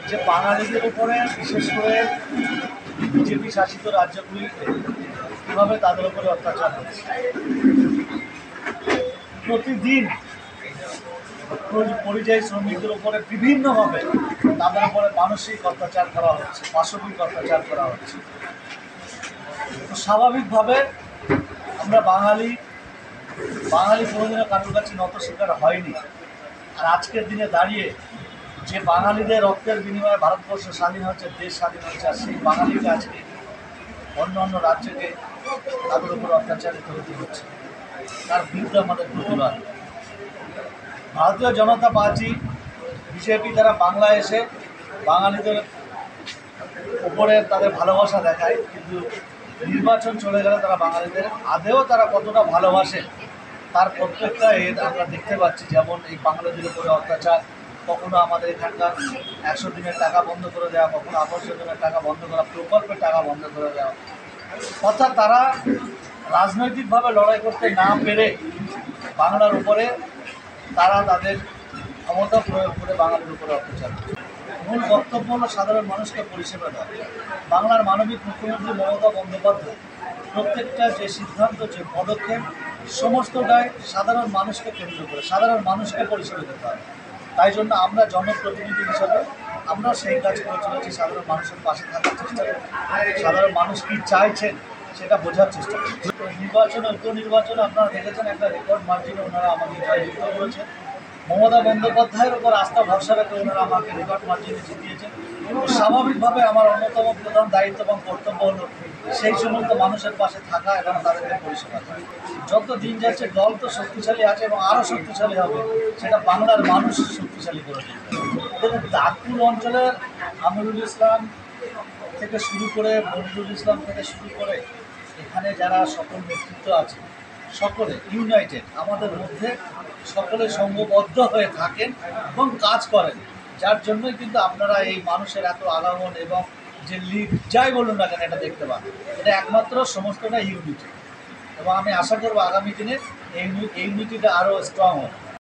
যে বাঙালিদের উপরে বিশেষ করে বিজেপি শাসিত রাজ্যগুলিতে কীভাবে তাদের উপরে অত্যাচার হচ্ছে। প্রতিদিন পরিযায়ী শ্রমিকদের উপরে বিভিন্নভাবে তাদের উপরে মানসিক অত্যাচার করা হচ্ছে, পাশবিক অত্যাচার করা হচ্ছে। তো স্বাভাবিকভাবে আমরা বাঙালি কোনোদিনও কারোর কাছে নত স্বীকার হয়নি। আর আজকের দিনে দাঁড়িয়ে যে বাঙালিদের রক্তের বিনিময়ে ভারতবর্ষ স্বাধীন হচ্ছে, দেশ স্বাধীন হচ্ছে, আর সেই বাঙালিকে আজকে অন্য রাজ্যকে তাদের উপর অত্যাচারিত হতে হচ্ছে, তার বিরুদ্ধে আমাদের প্রতিবাদ। ভারতীয় জনতা পার্টি বিজেপি তারা বাংলায় এসে বাঙালিদের উপরে তাদের ভালোবাসা দেখায়, কিন্তু নির্বাচন চলে গেলে তারা বাঙালিদের আদেও তারা কতটা ভালোবাসে তার প্রত্যেকটা আমরা দেখতে পাচ্ছি। যেমন এই বাঙালিদের উপরে অত্যাচার, কখনো আমাদের এখানকার 100 দিনের টাকা বন্ধ করে দেওয়া, কখনো আবাস যোজনার টাকা বন্ধ করা, প্রকল্পের টাকা বন্ধ করে দেওয়া। অর্থাৎ তারা রাজনৈতিকভাবে লড়াই করতে না পেরে বাংলার উপরে তারা তাদের ক্ষমতা প্রয়োগ করে বাঙালির উপরে অত্যাচার করে। মূল বক্তব্য হলো সাধারণ মানুষকে পরিষেবা দেওয়া। বাংলার মানবিক মুখ্যমন্ত্রী মমতা বন্দ্যোপাধ্যায় প্রত্যেকটা যে সিদ্ধান্ত, যে পদক্ষেপ, সমস্তটাই সাধারণ মানুষকে কেন্দ্র করে, সাধারণ মানুষকে পরিষেবা দিতে হবে। তাই জন্য আমরা জনপ্রতিনিধি হিসাবে আমরা সেই কাজ করে চলেছি, সাধারণ মানুষের পাশে থাকার চেষ্টা করি, সাধারণ মানুষ কী চাইছেন সেটা বোঝার চেষ্টা করি। উপনির্বাচনে আপনারা দেখেছেন একটা রেকর্ড মার্জিনে ওনারা আমাকে জয়যুক্ত করেছেন। মমতা বন্দ্যোপাধ্যায়ের ওপর আস্থা ভরসা রেখে ওনারা আমাকে রেকর্ড মার্জিনে জিতিয়েছেন। স্বাভাবিকভাবে আমার অন্যতম প্রধান দায়িত্ব এবং কর্তব্য হলো সেই সমস্ত মানুষের পাশে থাকা এবং তাদেরকে পরিষেবা করা। যত দিন যাচ্ছে দল তো শক্তিশালী আছে এবং আরও শক্তিশালী হবে, সেটা বাংলার মানুষ শক্তিশালী করে দেখুন, দাঁতপুর অঞ্চলের আমিরুল ইসলাম থেকে শুরু করে মনিরুল ইসলাম থেকে শুরু করে এখানে যারা সকল নেতৃত্ব আছে, সকলে ইউনাইটেড, আমাদের মধ্যে সকলে সংঘবদ্ধ হয়ে থাকেন এবং কাজ করেন, যার জন্যই কিন্তু আপনারা এই মানুষের এত আগামন এবং যে লিড যাই বলুন না কেন এটা দেখতে পান। এটা একমাত্র সমস্তটা ইউনিটি, এবং আমি আশা করব আগামী দিনে এই ইউনিটিটা আরও স্ট্রং হবে।